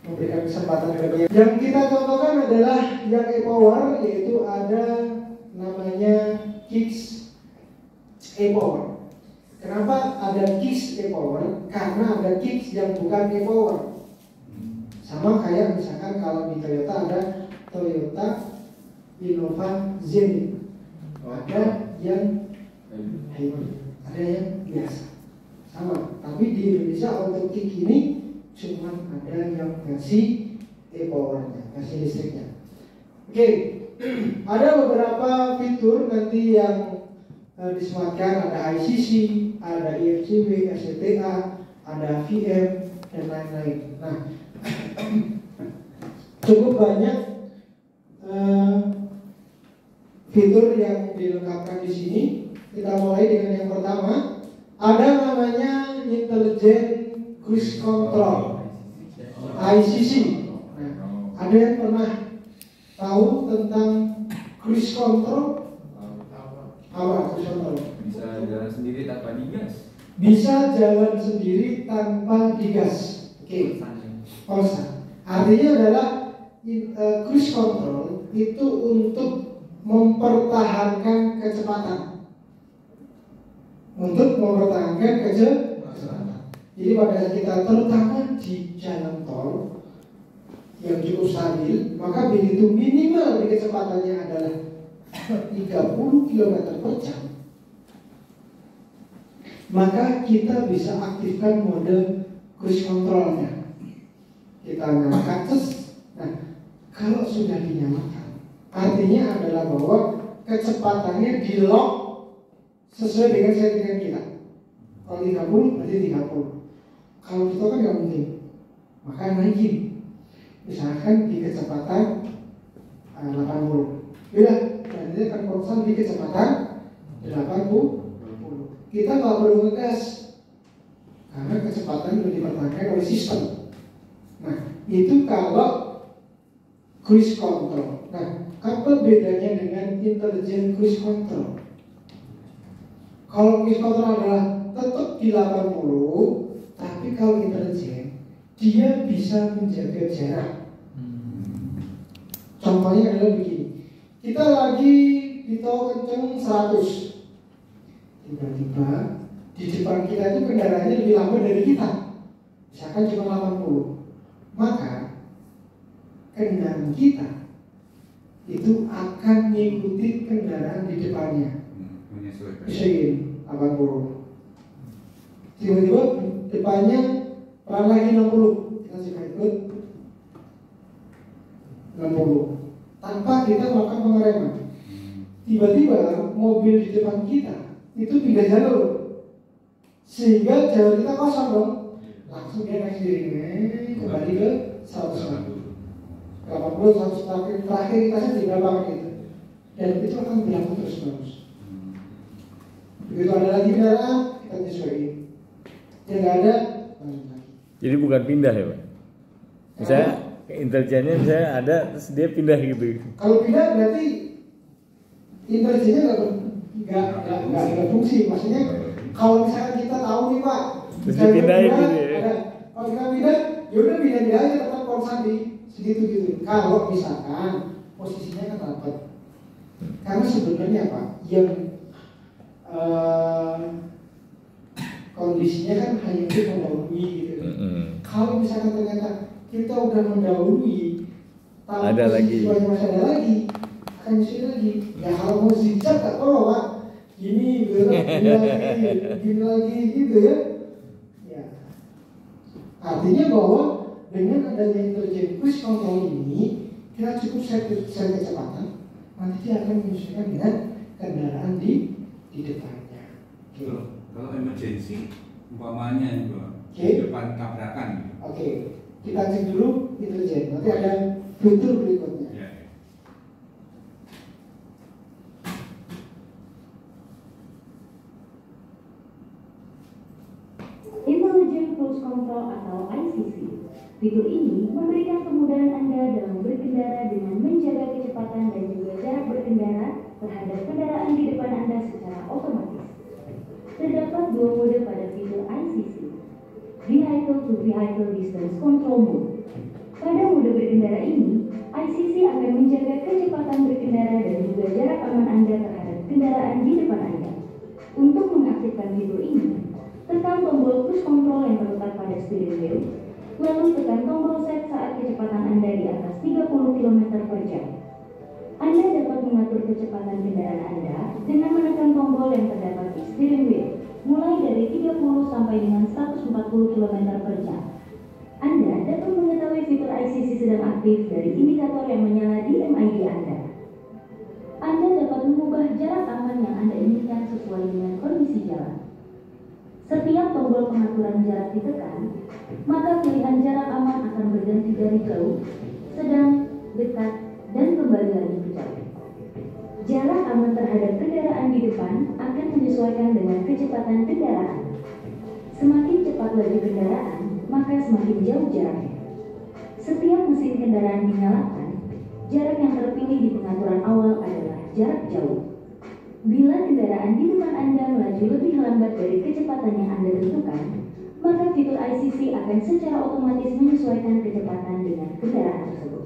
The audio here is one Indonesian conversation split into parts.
memberikan kesempatan kepada yang kita contohkan adalah yang e-power, yaitu ada namanya Kicks e-power. Kenapa ada Kicks e-power? Karena ada Kicks yang bukan e-power. Sama kayak misalkan kalau di Toyota ada Toyota Innova Zenith, ada yang hybrid, ada yang biasa. Sama, tapi di Indonesia untuk Kick ini cuma ada yang versi e-powernya, versi listriknya. Oke, ada beberapa fitur nanti yang disematkan, ada ICC, ada IFCW, SCTA, ada VM dan lain-lain. Nah, cukup banyak fitur yang dilengkapkan di sini. Kita mulai dengan yang pertama, ada namanya Intelligent Cruise Control, ICC. Nah, ada yang pernah tahu tentang cruise control? Apa cruise control? Bisa jalan sendiri tanpa digas. Bisa jalan sendiri tanpa digas. Oke. Polsa. Artinya adalah cruise control itu untuk mempertahankan kecepatan. Untuk mempertahankan kecepatan. Jadi pada saat kita terutama di jalan tol yang cukup stabil, maka begitu minimal di kecepatannya adalah 30 km per jam, maka kita bisa aktifkan mode cruise controlnya. Kita nyalakan tes. Nah, kalau sudah dinyalakan, artinya adalah bahwa kecepatannya di lock sesuai dengan settingan kita. Kalau 30 berarti 30. Kalau kita kan nggak mungkin, maka naikin. Misalkan di kecepatan 80, udah berarti akan konstan di kecepatan 80. Kita nggak perlu ngegas karena kecepatan sudah dipertahankan oleh sistem. Nah, itu kalau cruise control. Nah, apa bedanya dengan intelligent cruise control? Kalau cruise control adalah tetap di 80, tapi kalau intelijen dia bisa menjaga jarak. Contohnya adalah begini, kita lagi di tol kenceng 100, tiba-tiba di depan kita itu kendaraannya lebih lambat dari kita, misalkan cuma 80, maka kendaraan kita itu akan mengikuti kendaraan di depannya. Bisa gini, 80, tiba-tiba depannya pelan lagi 60, kita juga ikut 60 tanpa kita melakukan pengereman. Tiba-tiba mobil di depan kita itu pindah jalur sehingga jalur kita kosong dong, langsung dia naik sendiri kembali ke 100, 80, 100 terakhir kita sih berapa gitu, dan itu akan berlaku terus-menerus. Begitu ada lagi kendaraan, kita nyesuaiin. Yang nggak ada, jadi bukan pindah ya Pak? Misalnya intelijennya misalnya ada, terus dia pindah gitu. Kalau pindah berarti intelijennya nggak berfungsi. Maksudnya kalau misalnya kita tahu nih Pak, terus dipindahin gitu ya? Kalau kita pindah, yaudah pindah aja tetap konstan di segitu gitu. Kalau misalkan posisinya kan rapat, karena sebenarnya Pak yang kondisinya kan hanya untuk mendahului gitu. Kalau misalkan ternyata kita udah mendahului, ada lagi, masih ada lagi, akan isi lagi. Ya kalau mau zigzag tak perlu Pak, gini lagi gitu ya. Ya. Artinya bahwa dengan adanya intelligent cruise control ini, kita cukup set kecepatan, nanti dia akan menyesuaikan dengan kendaraan di depannya. Kalau emergency, umpamanya itu di depan tabrakan. Oke, kita cek dulu intelijen. Nanti ada fitur berikutnya. Ya. Intelligent Cruise Control atau ICC. Fitur ini memberikan kemudahan Anda dalam berkendara dengan menjaga kecepatan dan juga jarak berkendara terhadap kendaraan di depan Anda secara otomatis. Terdapat dua mode pada fitur ICC, Vehicle to Vehicle Distance Control Mode. berkendara ini, ICC akan menjaga kecepatan berkendara dan juga jarak aman Anda terhadap kendaraan di depan Anda. Untuk mengaktifkan fitur ini, tekan tombol cruise control yang terletak pada steering wheel, lalu tekan tombol set saat kecepatan Anda di atas 30 km per jam. Anda dapat mengatur kecepatan kendaraan Anda dengan menekan tombol yang terdapat di steering wheel, mulai dari 30 sampai dengan 140 km per jam. Anda dapat mengetahui fitur ICC sedang aktif dari indikator yang menyala di MID Anda. Anda dapat mengubah jarak aman yang Anda inginkan sesuai dengan kondisi jalan. Setiap tombol pengaturan jarak ditekan, maka pilihan jarak aman akan berganti dari jauh, sedang, dekat, dan kembali lagi ke jauh. Jarak aman terhadap kendaraan di depan akan menyesuaikan dengan kecepatan kendaraan. Semakin cepat laju kendaraan, maka semakin jauh jaraknya. Setiap mesin kendaraan dinyalakan, jarak yang terpilih di pengaturan awal adalah jarak jauh. Bila kendaraan di depan Anda melaju lebih lambat dari kecepatan yang Anda tentukan, maka fitur ICC akan secara otomatis menyesuaikan kecepatan dengan kendaraan tersebut.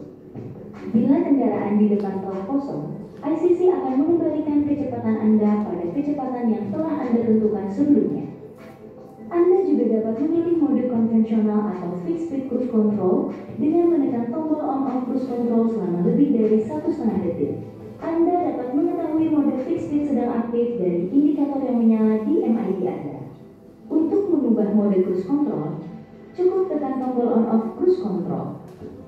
Bila kendaraan di depan telah kosong, ICC akan mengembalikan kecepatan Anda pada kecepatan yang telah Anda tentukan sebelumnya. Anda juga dapat memilih mode konvensional atau fixed speed cruise control dengan menekan tombol on-off cruise control selama lebih dari 1,5 detik. Anda dapat mengetahui mode fixed speed sedang aktif dari indikator yang menyala di MID Anda. Untuk mengubah mode cruise control, cukup tekan tombol on-off cruise control.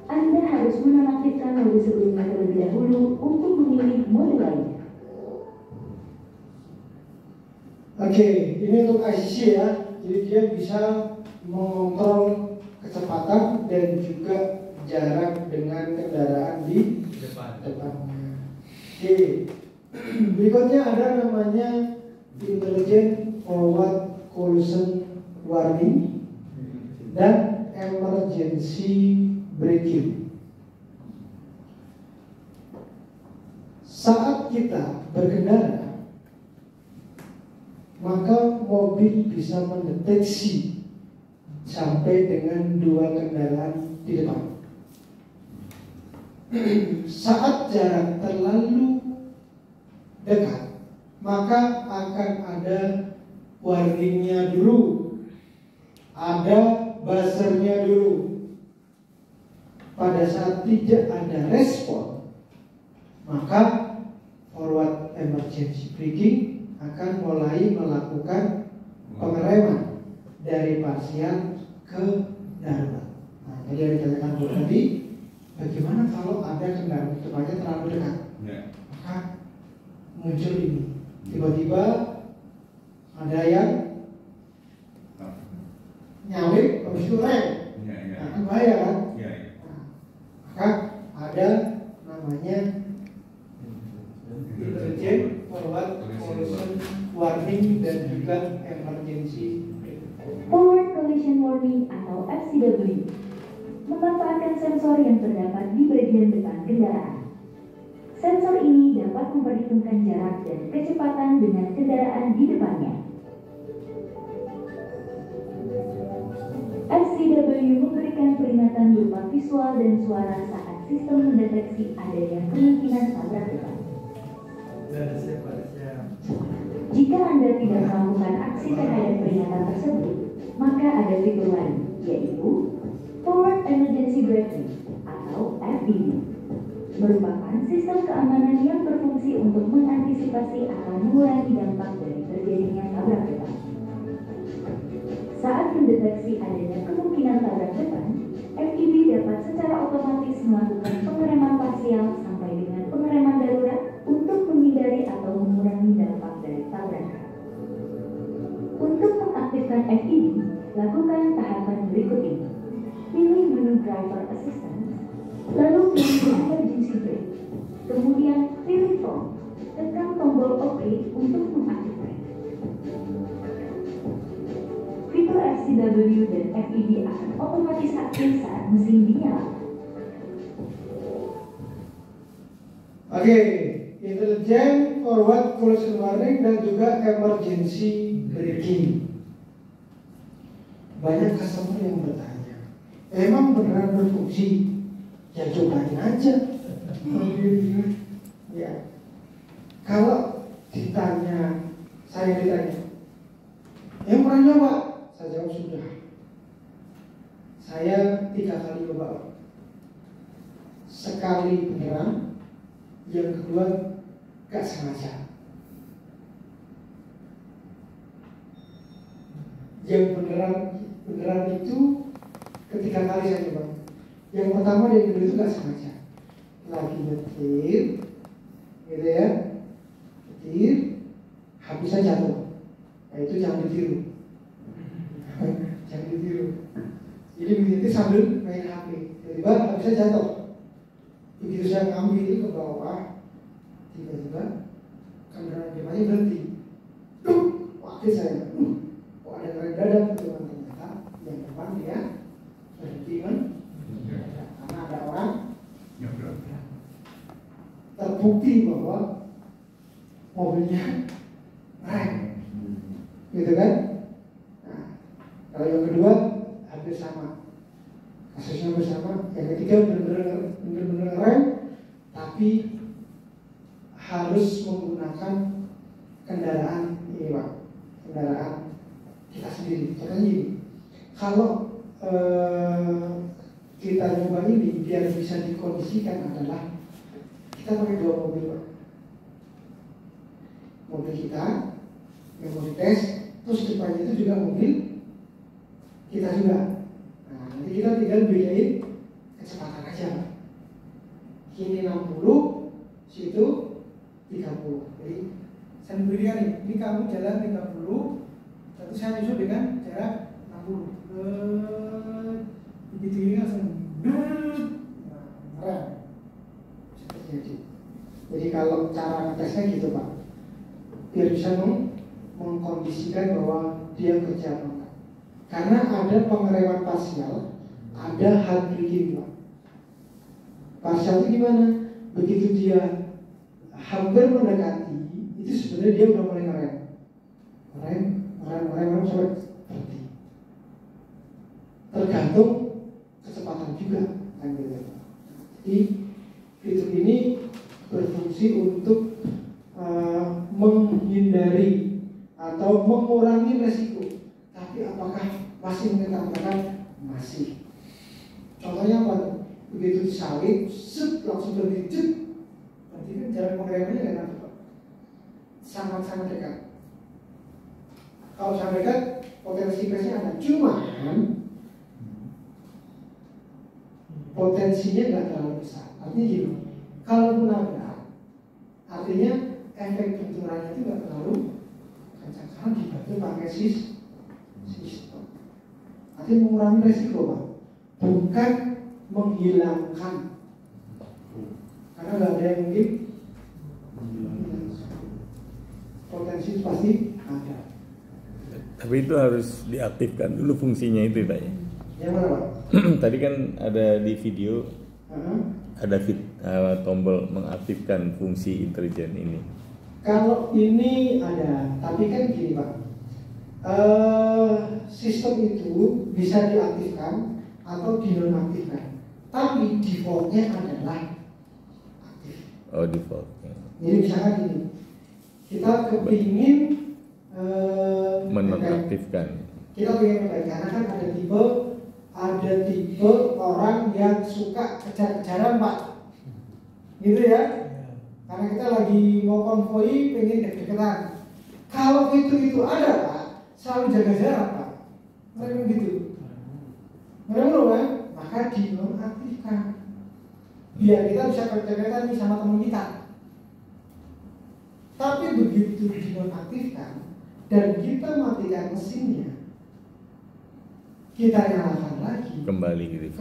Anda harus menonaktifkan mode sebelumnya terlebih dahulu untuk memilih mode lainnya. Oke, ini untuk ICC ya. Jadi dia bisa mengontrol kecepatan dan juga jarak dengan kendaraan di depannya. Oke, berikutnya ada namanya Intelligent Forward Collision Warning dan Emergency Braking. Saat kita berkendara, maka mobil bisa mendeteksi sampai dengan 2 kendaraan di depan. Saat jarak terlalu dekat, maka akan ada warningnya dulu, ada buzzernya dulu. Pada saat tidak ada respon, maka forward emergency braking akan mulai melakukan pengereman dari parsial ke darurat. Nah, jadi yang dikatakan tadi, bagaimana kalau ada kendaraan depannya terlalu dekat? Maka muncul ini, tiba-tiba ada yang nyawik, habis itu rem, nah, kan bahaya kan? Nah, maka ada namanya Intelligent Forward Collision Warning dan juga Emergency Forward Collision Warning atau FCW memanfaatkan sensor yang terdapat di bagian depan kendaraan. Sensor ini dapat memperhitungkan jarak dan kecepatan dengan kendaraan di depannya. FCW memberikan peringatan berupa visual dan suara saat sistem mendeteksi adanya kemungkinan tabrak depan. Jika Anda tidak melakukan aksi terhadap peringatan tersebut, maka ada fitur lain, yaitu Forward Emergency Braking atau FEB, merupakan sistem keamanan yang berfungsi untuk mengantisipasi atau mengurangi dampak dari terjadinya tabrak depan. Saat mendeteksi adanya kemungkinan tabrak depan, FEB dapat secara otomatis melakukan pengereman parsial sampai dengan pengereman darurat untuk menghindari atau mengurangi dampak dari tabrakan. Untuk mengaktifkan FEB, lakukan tahapan berikut ini. Pilih menu Driver Assistance, lalu pilih Emergency Brake, kemudian pilih Phone, tekan tombol OK untuk mengaktifkan. Fitur FCW dan FEB akan otomatis aktif saat mesin dinyalakan. Oke, Intelligent Forward Collision Warning dan juga Emergency Braking. Banyak customer yang bertanya, emang beneran berfungsi? Ya cobain aja. Ya. Kalau saya ditanya, yang pernah nyoba? Saya jawab sudah. Saya 3 kali coba. Sekali beneran, yang kedua gak sengaja. Yang beneran itu ketiga kali saya coba. Yang pertama dan yang kedua itu gak sengaja. Lagi nyetir, gitu ya, nyetir, habisnya jatuh. Nah itu jangan ditiru. Jangan ditiru. Jadi begitu sambil main HP, tiba-tiba habisnya jatuh. Begitu saya ngambil itu ke bawah, tiba-tiba kendaraan depannya berhenti. Waktu saya, kok ada keren dadak gitu kan, ternyata yang depan dia berhenti kan, karena ada orang terbukti bahwa mobilnya rem, gitu kan. Nah, kalau yang kedua hampir sama, kasusnya bersama. Yang ketiga benar-benar rem, tapi harus menggunakan kendaraan ini Pak, kendaraan kita sendiri. Contohnya gini, kalau kita nyoba ini biar bisa dikondisikan adalah kita pakai 2 mobil Pak. Mobil kita yang mau dites, terus depannya itu juga mobil kita juga. Nah nanti kita tinggal bedain kecepatan aja Pak. Ini 60, situ 30. Jadi saya berikan ini kamu jalan 30, tapi saya nyusul dengan jarak 60. Begitu ini langsung rem. Jadi kalau cara tesnya gitu Pak, biar bisa mengkondisikan bahwa dia kerja apa enggak. Karena ada pengereman parsial, ada hard braking Pak. Parsial itu gimana? Begitu dia hampir mendekati, itu sebenarnya dia udah mulai ngerem sampai berhenti. Tergantung kecepatan juga kan gitu. Jadi fitur ini berfungsi untuk menghindari atau mengurangi resiko. Tapi apakah masih mengetapkan? Masih. Contohnya apa? Begitu disalip, langsung berhenti. Berarti kan jarak pengeremannya kan apa? Sangat-sangat dekat. Kalau sangat dekat, potensi crashnya ada. Cuman potensinya nggak terlalu besar. Artinya gini, kalau menabrak, artinya efek benturannya itu nggak terlalu kencang karena dibantu pakai sistem. Artinya mengurangi resiko Pak, bukan menghilangkan. Karena nggak ada yang mungkin potensi itu pasti ada. Tapi itu harus diaktifkan dulu fungsinya itu Pak ya. Yang mana Pak? Tadi kan ada di video ada tombol mengaktifkan fungsi intelijen ini. Kalau ini ada, tapi kan gini Pak, sistem itu bisa diaktifkan atau dinonaktifkan, tapi defaultnya adalah aktif. Oh defaultnya. Jadi misalkan gini, kita kepingin menonaktifkan. Kita pengen karena kan ada tipe orang yang suka kejar-kejaran Pak, gitu ya. Karena kita lagi mau konvoi, pengen deg-degan. Kalau itu ada Pak, selalu jaga jarak Pak. Mereka gitu. Mereka kan, maka dinonaktifkan. Biar kita bisa kerja-kerja nih sama teman kita. Tapi begitu dinonaktifkan dan kita matikan mesinnya, kita nyalakan lagi. Kembali ke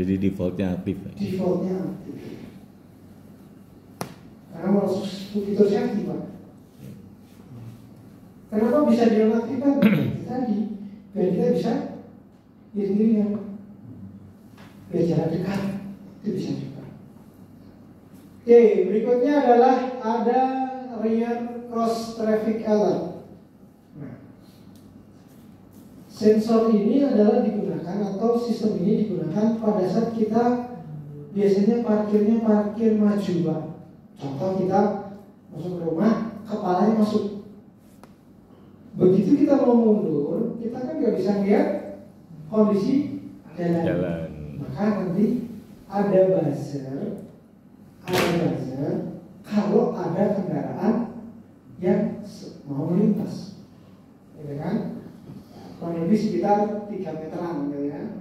jadi defaultnya aktif. Defaultnya aktif. Karena mau fitur safety Pak. Kenapa bisa dinonaktifkan? Tadi biar kita bisa diri-dirinya, biar jarak dekat itu bisa juga. Oke, berikutnya adalah ada rear cross traffic alert. Nah, sensor ini adalah digunakan digunakan atau sistem ini digunakan pada saat kita biasanya parkirnya parkir maju, Pak. Contoh kita masuk ke rumah, kepalanya masuk. Begitu kita mau mundur, kita kan nggak bisa lihat kondisi jalan. Maka nanti ada buzzer kalau ada kendaraan yang mau melintas, gitu kan? Kurang lebih sekitar 3 meteran, gitu ya.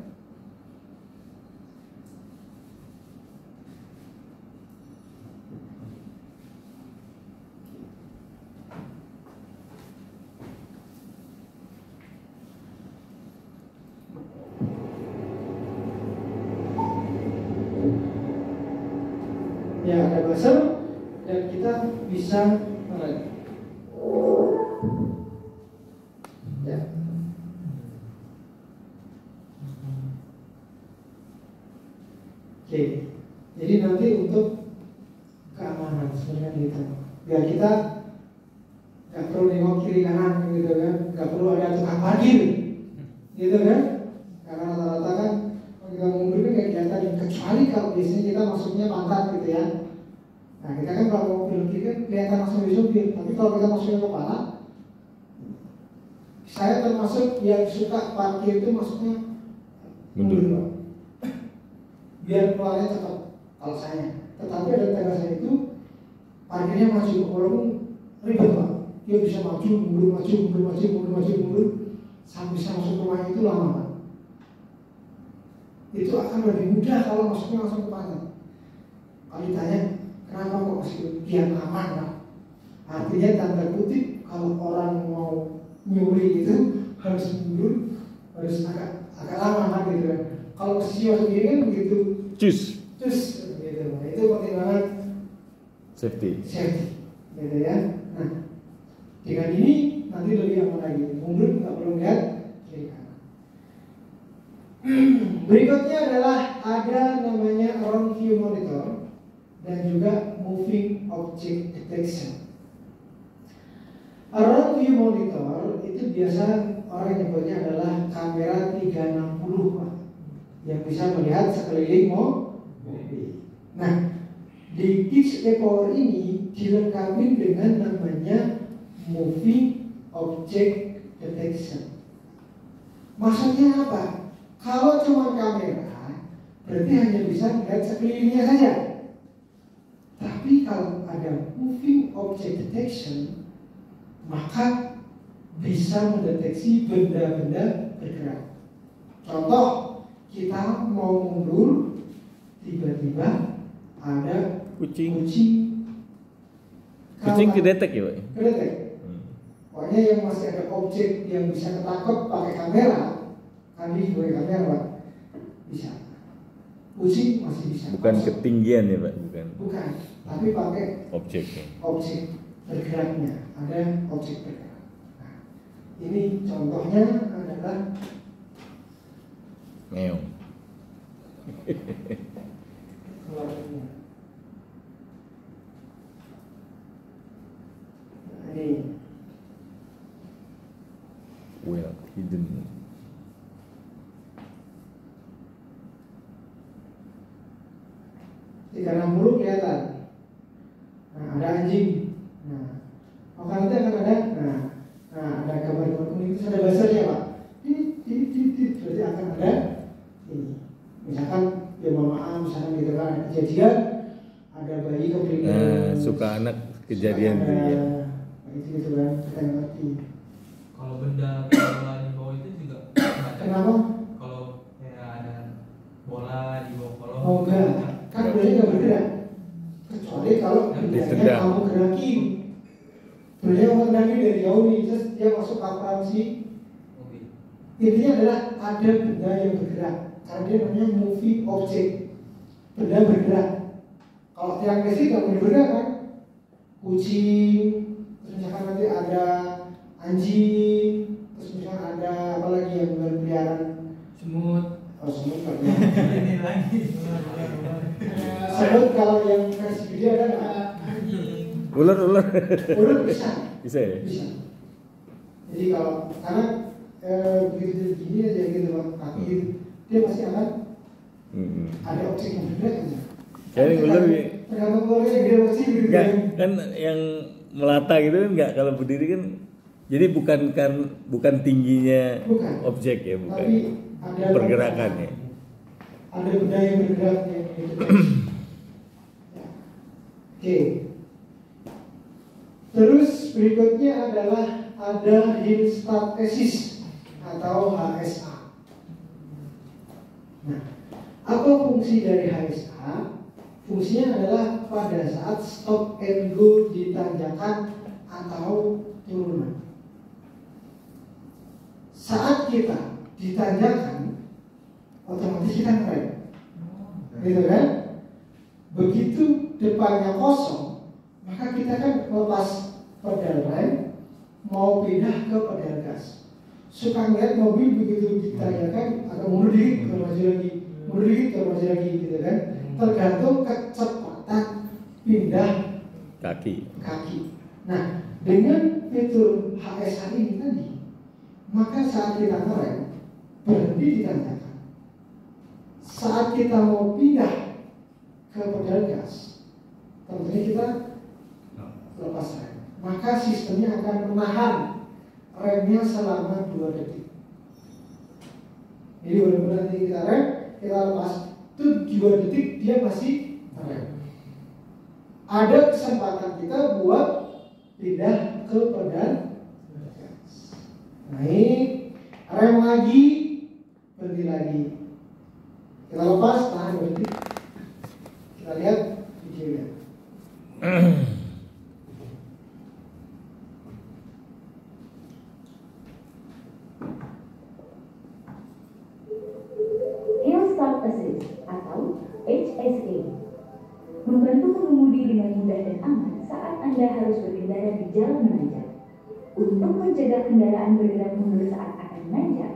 Ya, ada buzzer dan kita bisa mengalir. Ya. Oke, jadi nanti untuk keamanan sebenarnya gitu. Biar kita nggak perlu nengok kiri kanan gitu kan, nggak perlu ada tukang parkir, gitu kan? Karena rata-rata kan kita mundur ini kayak kelihatan, kecuali kalau biasanya kita masuknya pantat gitu ya. Nah kita kan kalau mau belok kiri kan kelihatan langsung di supir, tapi kalau kita masuknya kepala, saya termasuk yang suka parkir itu masuknya mundur, biar keluarnya cepat kalau saya. Tetapi ada tetangga saya itu parkirnya maju, walaupun ribet Pak, dia bisa maju mundur sampai bisa masuk rumahnya itu lama Pak. Itu akan lebih mudah kalau masuknya langsung ke pantat. Kalau ditanya kenapa kok masih biar aman Pak, artinya tanda kutip kalau orang mau nyuri itu harus mundur, harus agak lama kan gitu kan. Kalau posisi masuk gini kan begitu cus gitu. Nah, itu penting banget safety gitu ya. Nah dengan ini nanti lebih aman lagi, mundur nggak perlu lihat kiri kanan. Berikutnya adalah ada namanya round view monitor dan juga moving object detection. Round view monitor itu biasa orang nyebutnya adalah kamera 360 Pak, yang bisa melihat sekeliling mobil. Nah, di Kicks E-Power ini dilengkapi dengan namanya moving object detection. Maksudnya apa? Kalau cuma kamera, berarti hanya bisa melihat sekelilingnya saja. Tapi kalau ada moving object detection, maka bisa mendeteksi benda-benda bergerak. Contoh, kita mau mundur, tiba-tiba ada kucing kedetek ya Pak? Kedetek. Pokoknya yang masih ada objek yang bisa ketangkep pakai kamera, kan di kamera Pak, bisa. Kucing masih bisa. Bukan ketinggian ya Pak? Bukan, tapi pakai objek bergeraknya, ada objek bergerak. Nah, ini contohnya adalah meong. keluarnya. Nah, ini Well hidden. di kanan mulut kelihatan. Nah, ada anjing. Nah, maka nanti akan ada, ada gambar kuning itu ada buzzernya Pak. Berarti akan ada ini. Misalkan ya maaf, misalkan gitu kan ada kejadian, ada bayi keblinger. Suka anak kejadian itu ya. Itu gitu kan, kita ngerti. Kalau benda bola di bawah itu juga Kenapa? Kalau kayak ada bola di bawah kolong. Oh enggak, kan bolanya nggak bergerak. Kecuali kalau biasanya kamu gerakin. Bolanya kamu gerakin dari jauh nih, terus dia masuk operasi. Intinya adalah ada benda yang bergerak. Karena dia namanya moving object, benda bergerak. Kalau tiang listrik nggak boleh bergerak kan? Kucing, terus misalkan nanti ada anjing, terus misalkan ada apa lagi yang berkeliaran, Semut. oh semut kan? Ini lagi. Semut kalau yang versi gede ada nggak? Ular Ular bisa. bisa ya? Bisa. Jadi kalau karena begitu gini aja gitu Pak, tapi dia pasti akan ada objek yang bergerak aja. Jadi lebih Tergantung keluarga gede pasti gitu enggak kan yang melata gitu kan enggak, kalau berdiri kan jadi bukan tingginya Bukan. objek ya, bukan. Tapi ada Pergerakannya. ada benda yang bergeraknya gitu. Ya. Oke. Terus berikutnya adalah ada histostasis atau HSA. Nah, apa fungsi dari HSA? Fungsinya adalah pada saat stop and go di tanjakan atau turunan. Saat kita ditanjakan, otomatis kita ngerem, gitu kan? Begitu depannya kosong, maka kita kan lepas pedal rem, mau pindah ke pedal gas. Suka ngeliat mobil begitu ditanjakan, agak mundur dikit, ke maju lagi, mundur dikit, ke maju lagi, gitu kan? Tergantung kecepatan pindah Kaki. Nah, dengan fitur HSA ini tadi, maka saat kita ngerem, berhenti di tanjakan. Saat kita mau pindah ke pedal gas, tentunya kita lepas rem. Maka sistemnya akan menahan remnya selama 2 detik. Jadi benar-benar nanti kita rem, kita lepas, itu 2 detik dia masih rem. Ada kesempatan kita buat pindah ke pedal gas. Naik, rem lagi, berhenti lagi. Kita lepas, tahan berhenti. Kita lihat videonya. Hill Start Assist atau HSA membantu pengemudi dengan mudah dan aman saat Anda harus berkendara di jalan menanjak. Untuk mencegah kendaraan bergerak mundur saat akan menanjak,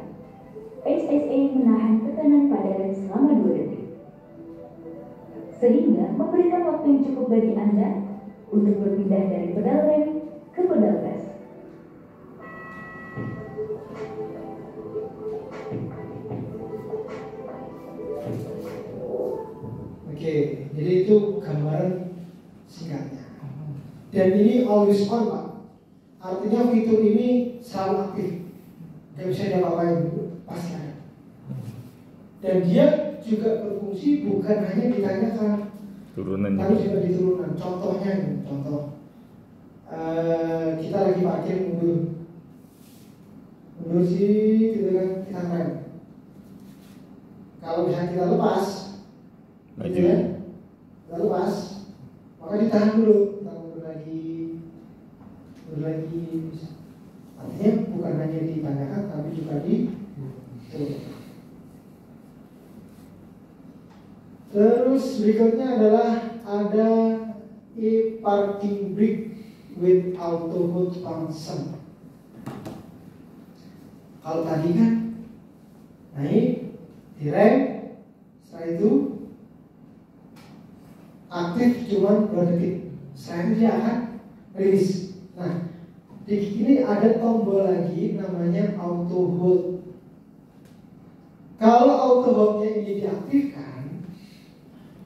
HSA menahan tekanan pada rem selama 2 detik, sehingga memberikan waktu yang cukup bagi Anda untuk berpindah dari pedal rem ke pedal gas. Oke, jadi itu gambaran singkatnya. Dan ini always on Pak. Artinya fitur ini selalu aktif. Gak bisa diapa-apain, pasti ada. Dan dia juga berfungsi bukan hanya ditanyakan, Turunan tapi juga. juga di turunan. Contohnya nih, kita lagi parkir mundur sih, gitu kan, kita rem. Kalau misalnya kita lepas, Maju. gitu kan, kita lepas, maka ditahan dulu, kita mundur lagi. Artinya bukan hanya ditanyakan, tapi juga di turunkan. Terus berikutnya adalah ada e-parking brake with auto hold function. Kalau tadi kan naik, direm, setelah itu aktif cuma 2 detik. Setelah itu dia akan rilis. Nah, di sini ada tombol lagi namanya auto hold. Kalau auto hold-nya ini diaktifkan,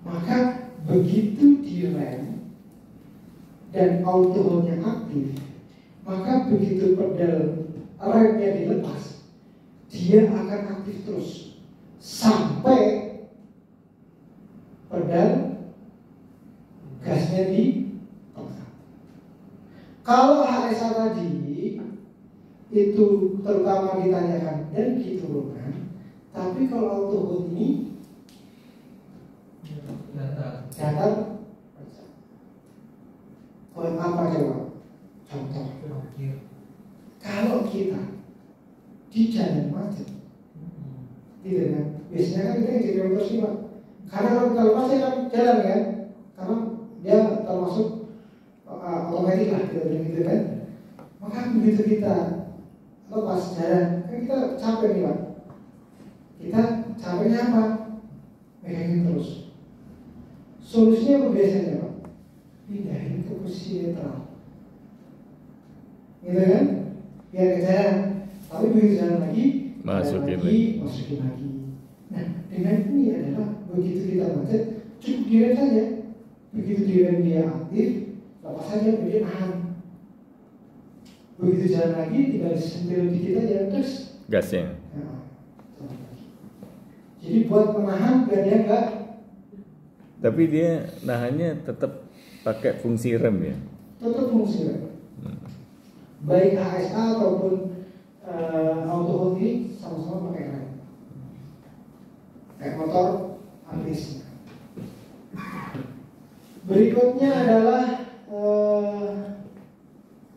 maka begitu direm dan auto hold-nya aktif, maka begitu pedal remnya dilepas, dia akan aktif terus sampai pedal gasnya ditekan. Kalau HSA tadi itu terutama ditanyakan dan diturunkan, tapi kalau auto hold ini datar. Buat apa coba? Contoh, kalau kita di jalan macet, gitu kan? Biasanya kan kita jadi motor sih Pak. Karena kalau kita lepas dia kan jalan kan, karena dia termasuk otomatis lah gitu kan. Maka begitu kita lepas jalan, kan kita capek nih Pak. Kita capeknya apa? Megangin terus. Solusinya apa biasanya Pak? Pindahin ke posisi netral, gitu kan? Biar ke jalan. Tapi begitu jalan lagi, Masukin masukin lagi. Nah, dengan ini adalah begitu kita macet, cukup direm saja. Begitu direm dia aktif, lepas saja dia nahan. Begitu jalan lagi, tinggal disentil dikit aja, terus gasnya. nah, jalan lagi. Jadi buat menahan biar dia enggak. Tapi dia nahannya tetap pakai fungsi rem ya. Tetap fungsi rem. Baik ASA ataupun auto hold ini sama-sama pakai rem. Kayak motor habis. Berikutnya adalah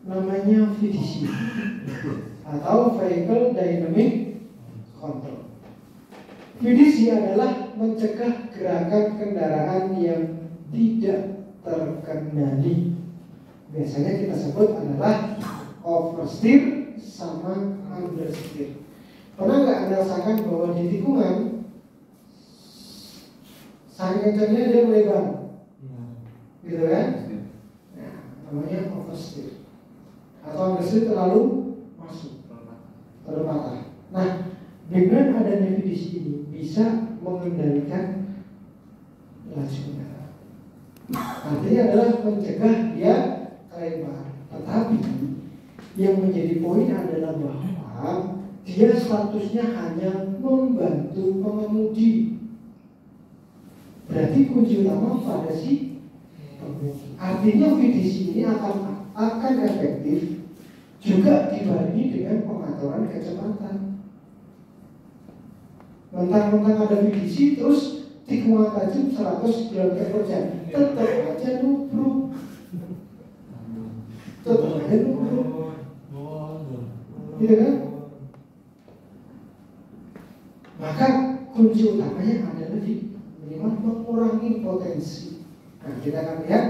namanya VDC atau Vehicle Dynamic Control. VDC adalah mencegah gerakan kendaraan yang tidak terkendali. Biasanya kita sebut adalah oversteer sama understeer. Pernah nggak Anda rasakan bahwa di tikungan saking kencangnya dia melebar, gitu kan? Nah, namanya oversteer. Atau understeer terlalu masuk, terlalu patah. Nah, dengan adanya VDC ini bisa mengendalikan laju kendaraan. Artinya adalah mencegah dia lebar. Tetapi yang menjadi poin adalah bahwa dia statusnya hanya membantu pengemudi. Berarti kunci utama pada si pengemudi. Artinya VDC ini akan efektif juga dibarengi dengan pengaturan kecepatan. Mentang-mentang ada VDC terus tikungan tajam 100 km/jam, tetap aja nubruk. Tetap aja nubruk. Gitu kan? Maka kunci utamanya adalah di minimal mengurangi potensi. Nah, kita akan lihat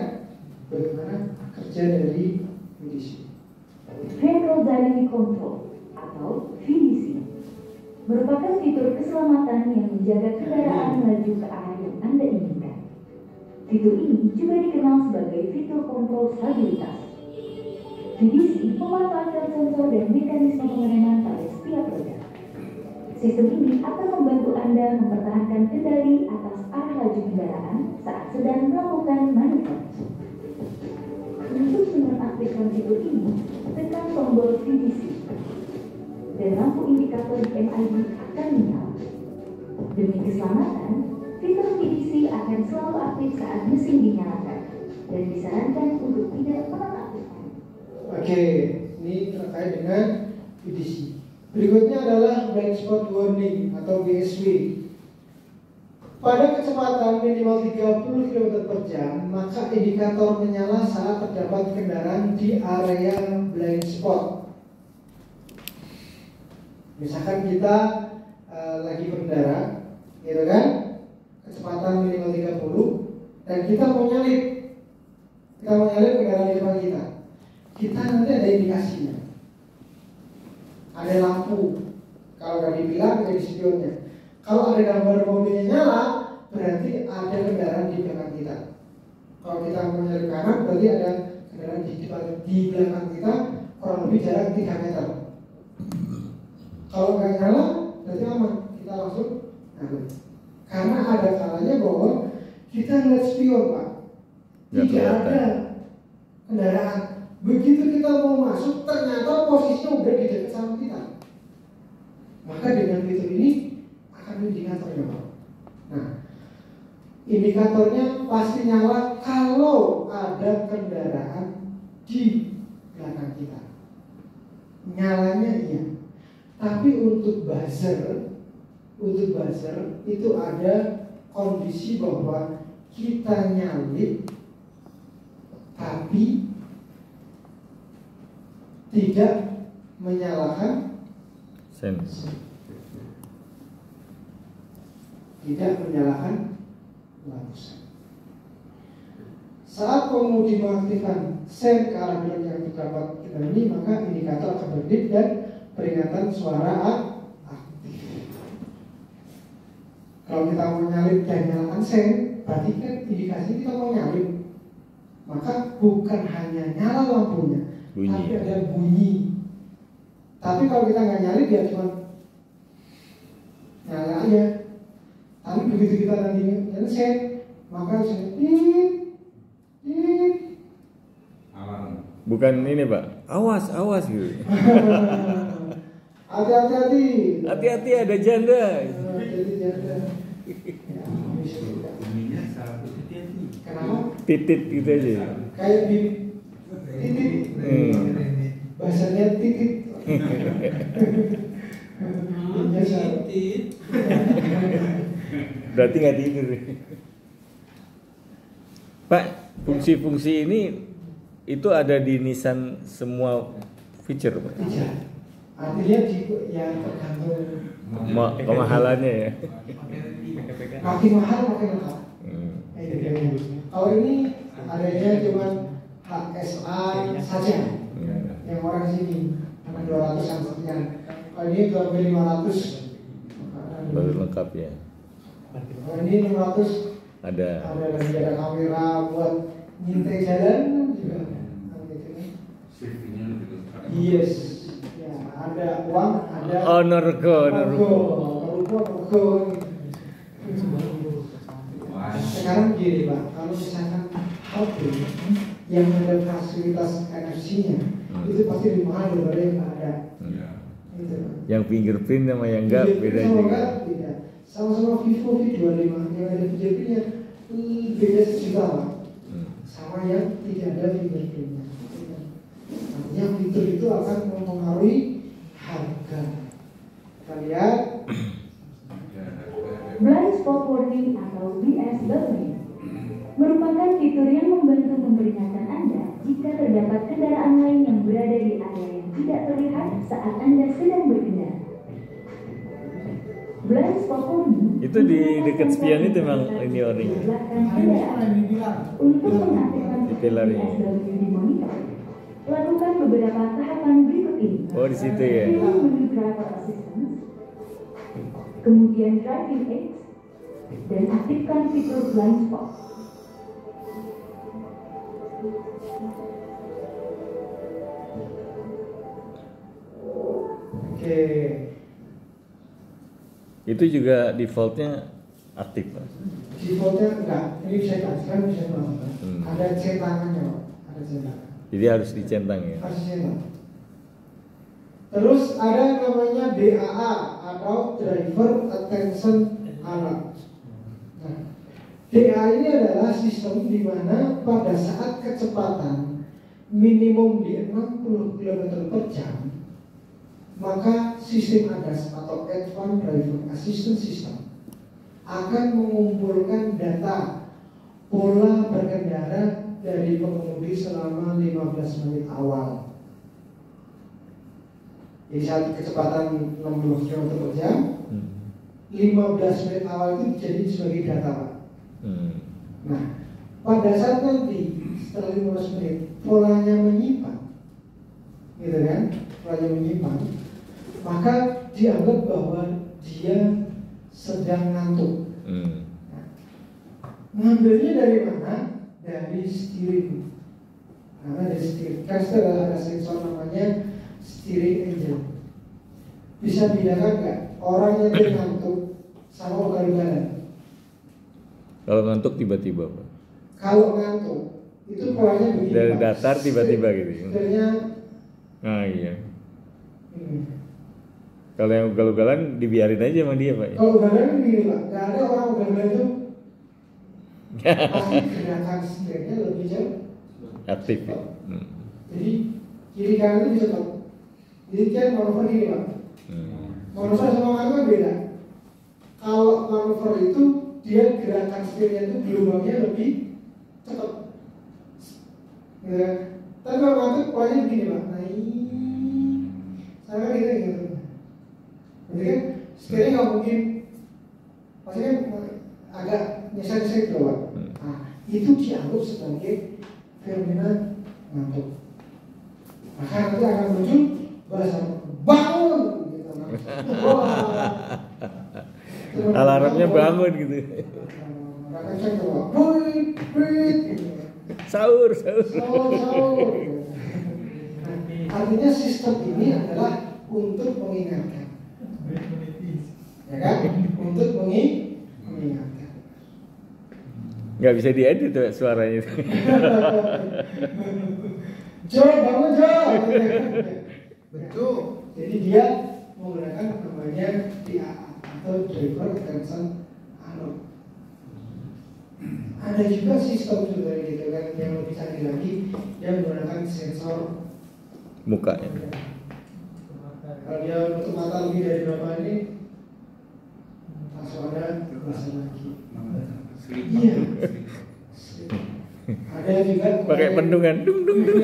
bagaimana kerja dari VDC. Vehicle Dynamic Control atau VDC merupakan fitur keselamatan yang menjaga kendaraan melaju ke arah yang Anda inginkan. Fitur ini juga dikenal sebagai fitur kontrol stabilitas. VDC memanfaatkan sensor dan mekanisme pengereman pada setiap roda. Sistem ini akan membantu Anda mempertahankan kendali atas arah laju kendaraan saat sedang melakukan manuver. Untuk menonaktifkan fitur ini, tekan tombol VDC dan lampu indikator MID akan menyala. Demi keselamatan, fitur VDC akan selalu aktif saat mesin dinyalakan dan disarankan untuk tidak menonaktifkan. Oke, ini terkait dengan VDC. Berikutnya adalah blind spot warning atau BSW. Pada kecepatan minimal 30 km/jam, maka indikator menyala saat terdapat kendaraan di area blind spot. Misalkan kita lagi berkendara, gitu kan? Kecepatan minimal 30 dan kita mau nyalip kendaraan di depan kita. Kita nanti ada indikasinya. Ada lampu. Kalau nggak dibilang ada di spionnya. Kalau ada gambar mobilnya nyala, berarti ada kendaraan di belakang kita. Kalau kita mau nyalip kanan, berarti ada kendaraan di belakang kita kurang lebih jarak 3 meter. Kalau nggak nyala, berarti aman. Kita langsung ngambil. Karena ada kalanya bahwa kita ngeliat spion, Pak. Tidak ada kendaraan. Begitu kita mau masuk, ternyata posisinya udah di dekat sama kita. Maka dengan fitur ini akan indikatornya, Pak. Nah, indikatornya pasti nyala kalau ada kendaraan di belakang kita. Nyalanya iya. Tapi untuk buzzer itu ada kondisi bahwa kita nyalip tapi tidak menyalakan lampu sen. Saat pengemudi mengaktifkan sen ke arah belakang yang terdapat kendaraan ini, maka indikator akan berdip dan peringatan suara aktif. Kalau kita mau nyalip dan nyalakan sen, berarti kan indikasi kita mau nyalip. Maka bukan hanya nyala lampunya, tapi ada bunyi. Tapi kalau kita nggak nyari dia cuma nyala aja. Tapi begitu kita nanti nyeleset, maka tit. Alarm. Bukan ini Pak, awas gitu. Hati-hati. Hati-hati ada janda. Jadi janda. Ya, Bunyinya satu hati-hati. kenapa? Titit gitu aja. Kayak di titit. Bahasanya titit. Titit. Berarti nggak tidur. Pak, fungsi-fungsi ini itu ada di Nissan semua feature Pak. Tidak. Artinya yang tergantung Kemahalannya ya. makin mahal makin lengkap. Kalau ini adanya cuma HSA saja yang orang sini karena 200 an sekian. Kalau ini 500 Baru lengkap ya. Kalau ini 600 Ada. lagi ada kamera buat ngintai jalan juga. Safety-nya lebih lengkap. Yes, ya ada uang, ada Nergo. Wah. Sekarang gini Pak, kalau misalkan hotel yang ada fasilitas NFC-nya itu pasti lebih mahal daripada yang nggak ada. Ya. Gitu. Yang fingerprint sama yang enggak Fingerprint beda sama juga. enggak beda. Sama-sama Vivo V25 yang ada fingerprintnya beda sejuta Pak. Sama yang tidak ada fingerprintnya. Artinya fitur itu akan mempengaruhi harga. Kita lihat Blind Spot Warning atau BSW merupakan fitur yang membantu memperingatkan Anda jika terdapat kendaraan lain yang berada di area yang tidak terlihat saat Anda sedang berkendara. Blind Spot Warning Itu di dekat spion itu memang ini warning. di belakang kendaraan. Untuk mengaktifkan Di pilarnya. BSW di monitor, lakukan beberapa tahapan berikut ini. Oh, di situ ya. Pilih menu Driver Assistance, kemudian Driving Aids, dan aktifkan fitur Blind Spot. Oke. Itu juga defaultnya aktif Pak. Defaultnya enggak, ini bisa kan bisa banget. Hmm. Ada cetangannya Pak, ada cetangan. Jadi harus dicentang ya. Harus cetak. Terus ada namanya DAA atau Driver Attention Alert. Nah, DAA ini adalah sistem di mana pada saat kecepatan minimum di 60 km per jam, maka sistem ADAS atau Advanced Driver Assistance System akan mengumpulkan data pola berkendara dari pengemudi selama 15 menit awal. Jadi saat kecepatan 60 km per jam, 15 menit awal itu jadi sebagai data Pak. Nah, pada saat nanti setelah 15 menit polanya menyimpang, gitu kan? Polanya menyimpang, maka dianggap bahwa dia sedang ngantuk. Nah, ngambilnya dari mana? Dari steering. Karena dari steering, kan ada sensor namanya steering engine. Bisa bedakan nggak orang yang ngantuk sama ugal-ugalan? Kalau ngantuk tiba-tiba Pak. Kalau ngantuk itu polanya begini. Dari Pak. datar tiba-tiba gitu. Sebenarnya Nah iya. ini. Kalau yang ugal-ugalan dibiarin aja sama dia Pak. Ya? Kalau ugal-ugalan begini Pak, nggak ada orang ugal-ugalan itu pasti gerakan steeringnya lebih jauh. Aktif ya. Jadi kiri kanan itu bisa Pak. Jadi kan manuver ini Pak. Manuver sama manuver beda. Kalau manuver itu dia gerakan setirnya itu gelombangnya lebih cepat. Ya. Tapi kalau ngantuk polanya begini Pak. Saya kan gitu. Jadi kan setirnya nggak mungkin, pasti kan agak nyesek-nyesek gitu Pak. Nah, itu dianggap sebagai fenomena ngantuk. Maka nanti akan muncul bahasa bangun gitu. Alarmnya bangun gitu. Maka saya coba breathe gitu. Sahur. Sahur. Artinya sistem ini adalah untuk mengingatkan, ya kan? Untuk mengingatkan. Nggak bisa diedit tuh suaranya. Jo, bangun Jo. Betul. Jadi dia menggunakan namanya DA atau driver attention analog. Ada juga sistem sebenarnya gitu kan yang lebih canggih lagi, dia menggunakan sensor Muka ya. Kalau dia nutup mata lebih dari berapa ini, langsung ada kekerasan lagi. Iya. Ada juga Pakai pendungan dung dung dung.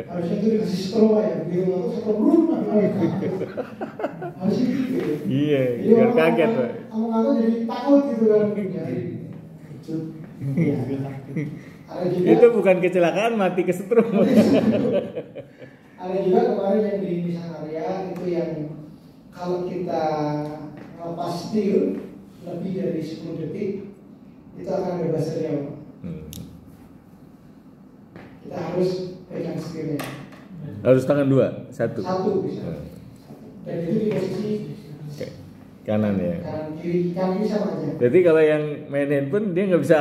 harusnya itu dikasih strobo ya, biar nggak strobo harusnya gitu. Iya, Jadi biar orang kaget ngomong- Pak. ngomong-ngomong jadi takut gitu kan. Iya. Ada juga Itu bukan kecelakaan, mati kesetrum. ada juga kemarin yang di Nissan Area itu yang kalau kita lepas setir lebih dari 10 detik itu akan bebas serial. Kita harus pegang setirnya Harus tangan dua, satu. satu bisa. Dan itu di posisi Oke. Kanan ya. kanan kiri sama aja. Jadi kalau yang main handphone dia nggak bisa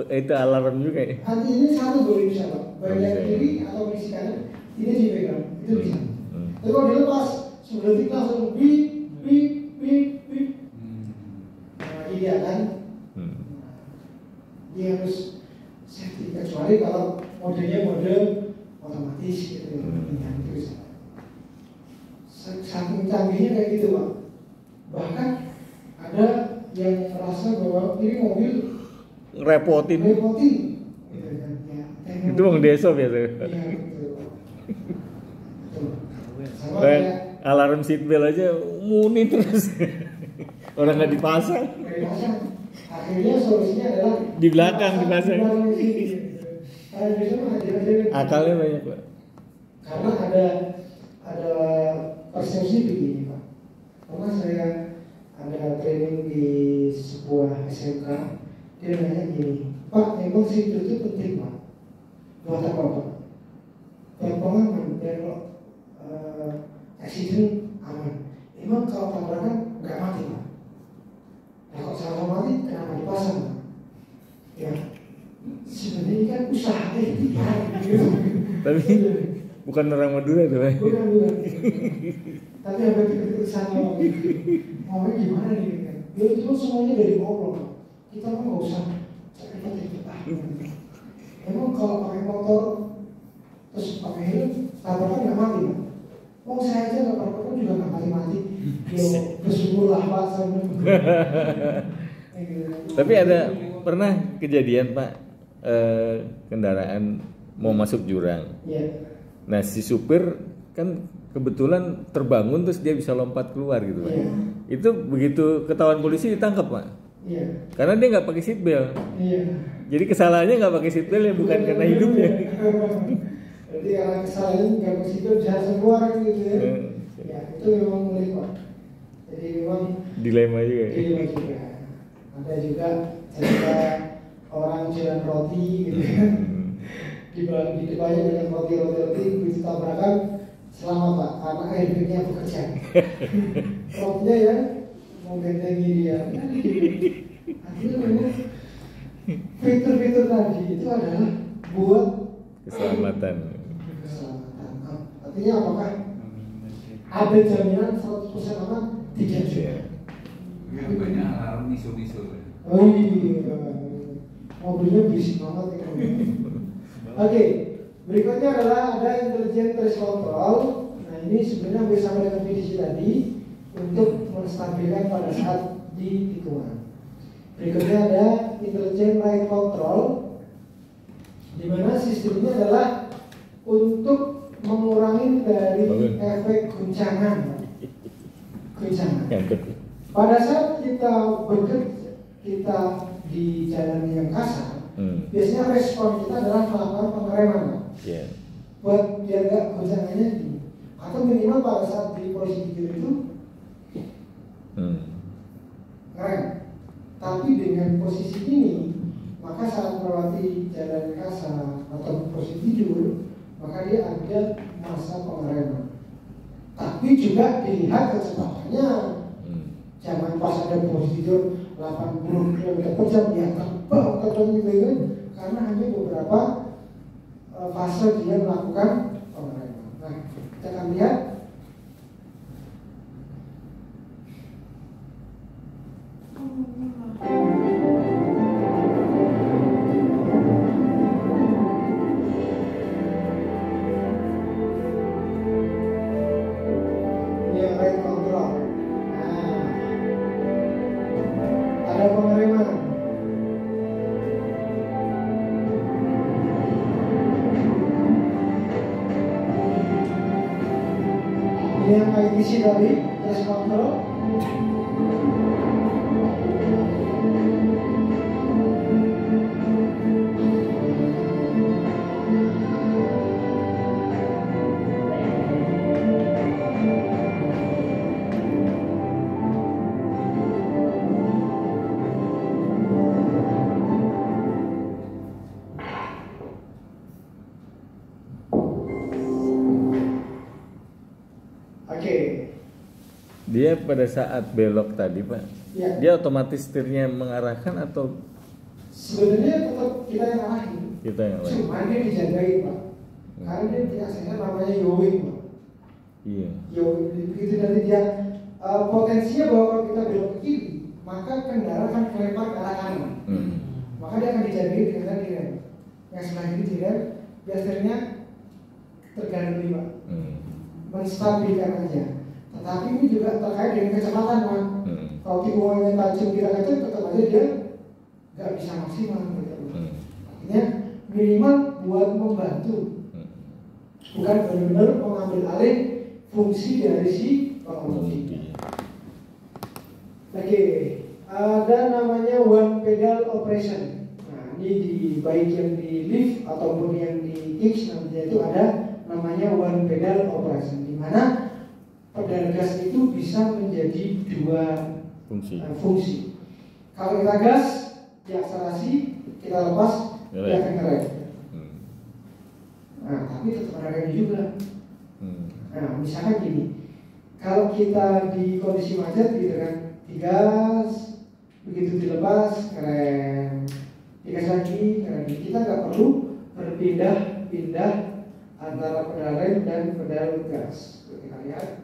itu alarm juga ya. Nanti ini satu boleh bisa Pak. Baik yang Bisa. kiri atau posisi kanan ini dipegang itu bisa. Hmm. Tapi kalau dilepas 10 detik langsung bip bip bip bip. Nah, iya kan? Hmm. Dia harus safety kecuali kalau modenya mode otomatis gitu. Yang itu bisa. Saking canggihnya kayak gitu Pak. Bahkan ada yang merasa bahwa ini mobil Ngerepotin. repotin. Gitu kan. Ya, Itu bang deso biasa. Iya betul. Betul. Sama Kayak kayak alarm seatbelt aja muni terus. Orang nggak dipasang. dipasang. Akhirnya solusinya adalah Di belakang dipasang. Di belakang sini. Karena biasanya menghadirkan Akalnya banyak Pak. karena ada persepsi begini Pak. Pernah saya ada training di sebuah SMK, dia nanya gini, Pak, emang situ itu penting Pak? Buat apa Pak? Buat pengalaman, biar accident aman. Emang kalau tabrakan nggak mati Pak? Nah, kalau sama mati, kenapa dipasang Pak? Ya, sebenarnya ini kan usaha ikhtiar gitu. Tapi bukan orang Madura tuh Pak. Bukan. Tapi apa kita sana ngomongnya gimana nih kan? Ya itu semuanya dari Allah. Kita mah nggak usah cepet-cepet. Emang kalau pakai motor terus pakai helm, tabrakan nggak mati Pak? Oh saya aja nggak tabrakan juga nggak mati-mati. Yo bersyukurlah Pak sama. Tapi ada pernah kejadian Pak, kendaraan mau masuk jurang. Iya. Nah si supir kan kebetulan terbangun terus dia bisa lompat keluar gitu Pak. Iya. Itu begitu ketahuan polisi ditangkap Pak. Iya. Karena dia nggak pakai seatbelt. Iya. Jadi kesalahannya nggak pakai seatbelt ya bukan karena hidupnya. Jadi karena kesalahan nggak mesti bisa semua gitu ya. Ya itu memang unik Pak. Jadi memang Dilema juga. ini juga. Ada juga cerita orang jualan roti gitu kan. Di depannya banyak roti begitu tabrakan selamat Pak karena airbagnya bekerja. Rotinya ya mau bentengi dia. Akhirnya memang fitur-fitur tadi itu adalah buat Keselamatan. keselamatan. Artinya apakah ada jaminan 100% aman? Tidak juga. Ya, banyak alarm misu-misu. Oh iya, mobilnya berisik banget ya. Oke, berikutnya adalah ada intelligent trace control. Nah ini sebenarnya bersama dengan PDC tadi untuk menstabilkan pada saat di tikungan. Berikutnya ada intelligent ride control, di mana sistemnya adalah untuk mengurangi dari efek guncangan. Pada saat kita bekerja, kita di jalan yang kasar, biasanya respon kita adalah melakukan pengereman, Yeah. buat biar nggak goncangannya tinggi, atau minimal pada saat di posisi kiri itu ngerem. Tapi dengan posisi ini, maka saat melewati jalan kasar atau posisi tidur, maka dia ada masa pengereman. Tapi juga dilihat kecepatannya. Jangan pas ada prosedur 80 km/jam dia terbang gitu, karena hanya beberapa fase dia melakukan pengereman. Nah, kita akan lihat yang rate control. Nah, ada pengereman. Ini yang ITC tadi, traction control. Oke. Dia pada saat belok tadi Pak, Ya. dia otomatis setirnya mengarahkan atau Sebenarnya tetap kita yang arahin. kita yang lain? Cuma dia dijagain Pak. Karena dia biasanya namanya yowing Pak. Iya. Yowing begitu nanti dia potensinya bahwa kalau kita belok ke kiri, maka kendaraan akan kelempar ke arah kanan. Maka dia akan dijagain dengan direm. Yang sebelah kiri direm, biasanya tergantung Pak. Menstabilkan aja. Tetapi ini juga terkait dengan kecepatan Pak. Kalau tikungannya tajam kita kencang, tetap aja dia nggak bisa maksimal gitu. Artinya minimal buat membantu, bukan benar-benar mengambil alih fungsi dari si pengemudi. Oke, ada namanya one pedal operation. Nah, ini di baik yang di lift ataupun yang di kicks nantinya itu ada namanya one pedal operation, di mana pedal gas itu bisa menjadi dua fungsi. Kalau kita gas, diakselerasi, kita lepas, dia akan ngerem. Nah, tapi tetap ada rem juga. Nah, misalkan gini, kalau kita di kondisi macet gitu kan, digas, begitu dilepas, ngerem, digas lagi, ngerem. Kita nggak perlu berpindah-pindah antara pedal rem dan pedal gas. Kita lihat.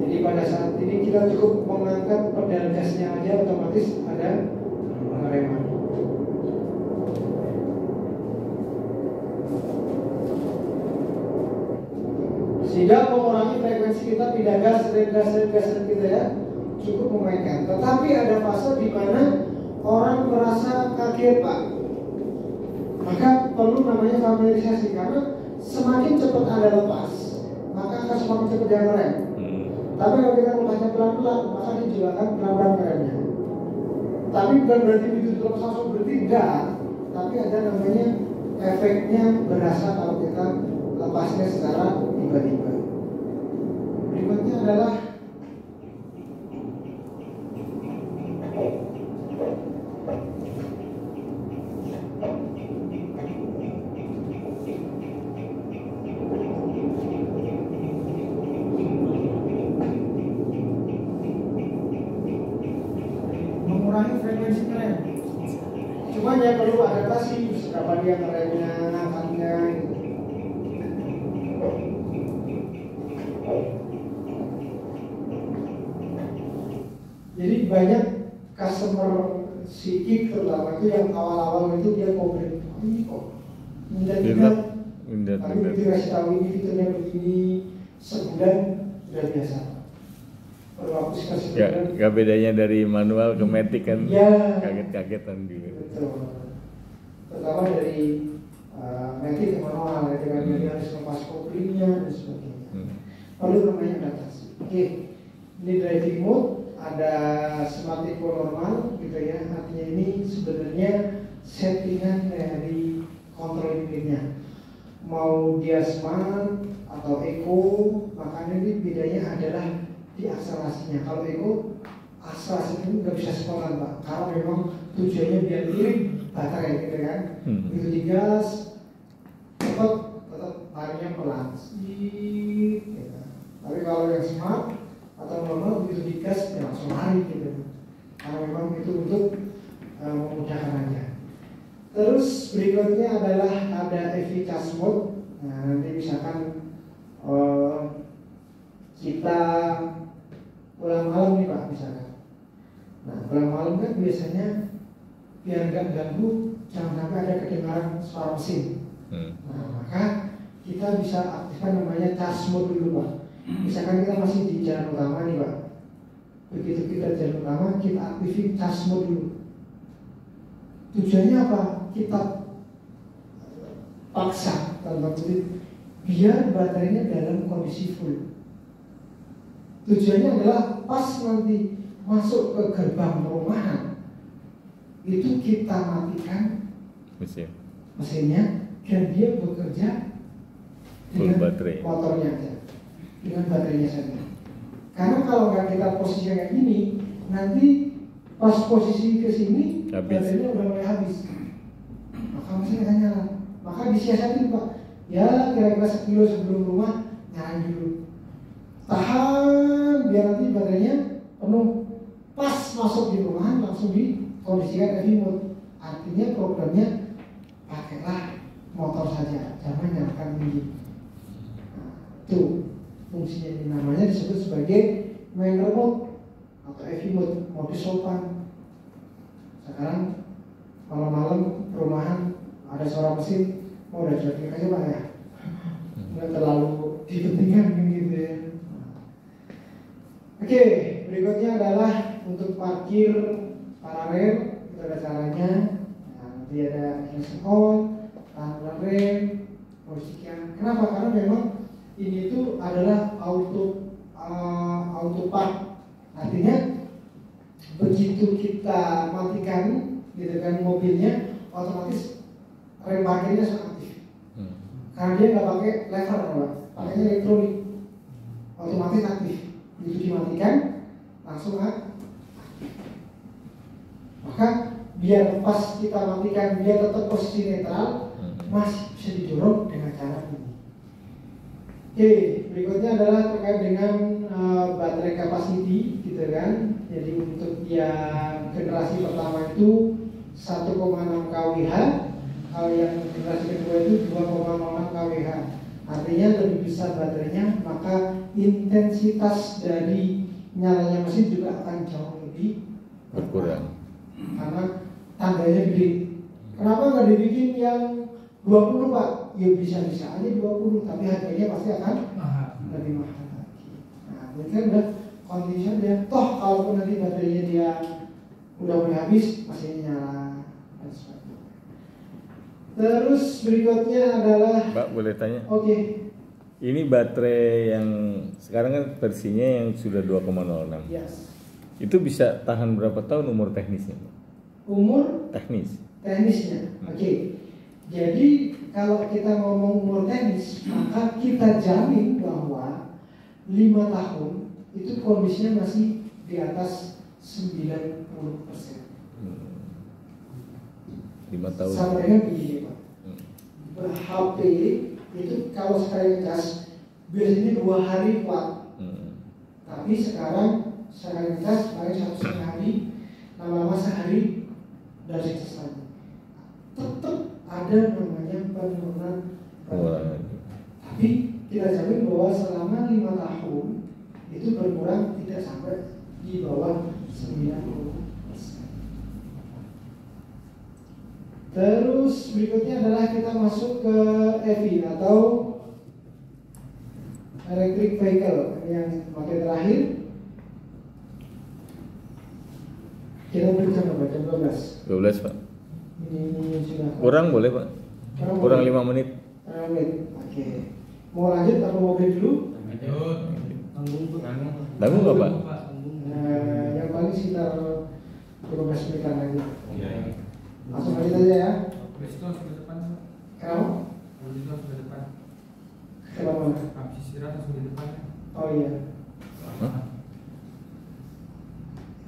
Jadi pada saat ini kita cukup mengangkat pedal gasnya aja, otomatis ada pengereman. Sehingga mengurangi frekuensi kita pindah gas, rem gas gitu ya, cukup memainkan. Tetapi ada fase di mana orang merasa kaget Pak, maka perlu namanya familiarisasi, karena semakin cepat Anda lepas, maka akan semakin cepat dia ngerem. Tapi kalau kita lepasnya pelan-pelan, maka dia juga akan pelan-pelan ngeremnya. Tapi bukan berarti begitu terus langsung berhenti, enggak. Tapi ada namanya efeknya berasa kalau kita lepasnya secara tiba-tiba. Berikutnya adalah mengurangi frekuensi ngerem. Cuma ya perlu adaptasi, seberapa dia ngeremnya, ngangkatnya gitu. Jadi banyak customer si kick terutama itu yang awal-awal itu dia komplain, ini kok mindat, tapi begitu kasih tahu ini fiturnya begini, sebulan sudah biasa. Perlu aku kasih sebulan. Gak bedanya dari manual ke matic kan? Ya. Kaget-kagetan juga. Betul. Terutama dari matic ke manual, ya, dengan dia harus lepas koplingnya dan sebagainya. Perlu namanya adaptasi. Oke, ini driving mode. Ada smart eco normal gitu ya, artinya ini sebenarnya settingan dari kontrol unitnya, mau dia smart atau eco, makanya ini bedanya adalah di akselerasinya. Kalau eco asal itu nggak bisa spontan Pak, karena memang tujuannya biar irit baterai gitu kan. Begitu digas tetap larinya pelan, gitu. Tapi kalau yang smart atau normal begitu digas ya langsung lari gitu, karena memang itu untuk memudahkan aja. Terus berikutnya adalah ada EV charge mode. Nah, nanti misalkan kita pulang malam nih Pak misalkan. Nah, pulang malam kan biasanya biar nggak ganggu, jangan sampai ada kedengaran suara mesin. Nah, maka kita bisa aktifkan namanya charge mode dulu Pak. Misalkan kita masih di jalan utama nih Pak. Begitu kita jalan utama, kita aktifin charge mode dulu. Tujuannya apa? Kita paksa tanpa kutip biar baterainya dalam kondisi full. Tujuannya adalah pas nanti masuk ke gerbang perumahan itu kita matikan mesinnya dan dia bekerja full dengan baterai, motornya aja, dengan baterainya saja. Karena kalau nggak kita posisi kayak gini, nanti pas posisi ke sini baterainya udah mulai habis, maka mesin akan nyala. Maka disiasatin Pak, ya kira-kira 1 kilo sebelum rumah nyalain dulu, tahan biar nanti baterainya penuh. Pas masuk di rumahan langsung dikondisikan EV mode. Artinya programnya pakailah motor saja, jangan nyalakan tinggi. Nah, itu fungsinya, ini namanya disebut sebagai main remote atau EV mode sopan. Sekarang malam-malam perumahan ada suara mesin, mau udah cuekin aja Pak ya, nggak terlalu dipentingkan gitu ya. Oke, berikutnya adalah untuk parkir paralel. Itu ada caranya. Nah, nanti ada engine on, tahan rem, posisinya. Kenapa? Karena memang ini itu adalah auto park. Artinya begitu kita matikan gitu kan mobilnya, otomatis rem parkirnya sudah aktif. Karena dia nggak pakai lever, Pak, pakainya elektronik, otomatis aktif. Begitu dimatikan, langsung aktif. Maka biar pas kita matikan dia tetap posisi netral, masih bisa didorong dengan cara ini. Oke, berikutnya adalah terkait dengan baterai capacity, gitu kan. Jadi untuk yang generasi pertama itu 1,6 kWh, kalau yang generasi kedua itu 2,06 kWh. Artinya lebih besar baterainya, maka intensitas dari nyalanya mesin juga akan jauh lebih berkurang. Karena tandanya gede. Kenapa nggak dibikin yang 20 Pak? Ya bisa-bisa aja 20, tapi harganya pasti akan lebih mahal lagi. Nah, ini kan udah condition ya. Toh kalaupun nanti baterainya dia udah mulai habis, masih nyala dan sebagainya. Terus berikutnya adalah, Pak boleh tanya? Oke. Ini baterai yang sekarang kan versinya yang sudah 2,06. Yes. Itu bisa tahan berapa tahun umur teknisnya? Umur teknisnya. Oke. Jadi kalau kita ngomong umur teknis, maka kita jamin bahwa 5 tahun itu kondisinya masih di atas 90%. 5 tahun. Sama dengan begini Pak. HP itu kalau sekali cas biasanya 2 hari kuat. Tapi sekarang sekali cas paling 1,5 hari, lama-lama sehari dan sukses lagi. Tetap ada namanya penurunan. Tapi kita jamin bahwa selama 5 tahun itu berkurang tidak sampai di bawah 90%. Terus berikutnya adalah kita masuk ke EV atau electric vehicle yang materi terakhir. Kita beri jam berapa? Jam 12. 12 Pak. Ini sudah. Kurang boleh Pak? Kurang 5 menit. 5 menit. Oke. Mau lanjut atau mau beri dulu? Lanjut. Tanggung nggak Pak? Yang paling sekitar 15 menitan lagi. Iya. Langsung lanjut aja ya. Besok sudah depan. Kamu? Besok sudah depan. Coba mana? Habis istirahat langsung di depan. Oh iya. Hah?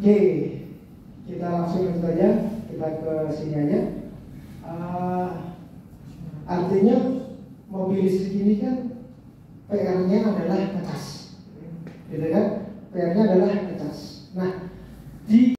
Oke, Artinya mobil listrik ini kan PR-nya adalah ngecas, gitu kan? PR-nya adalah ngecas.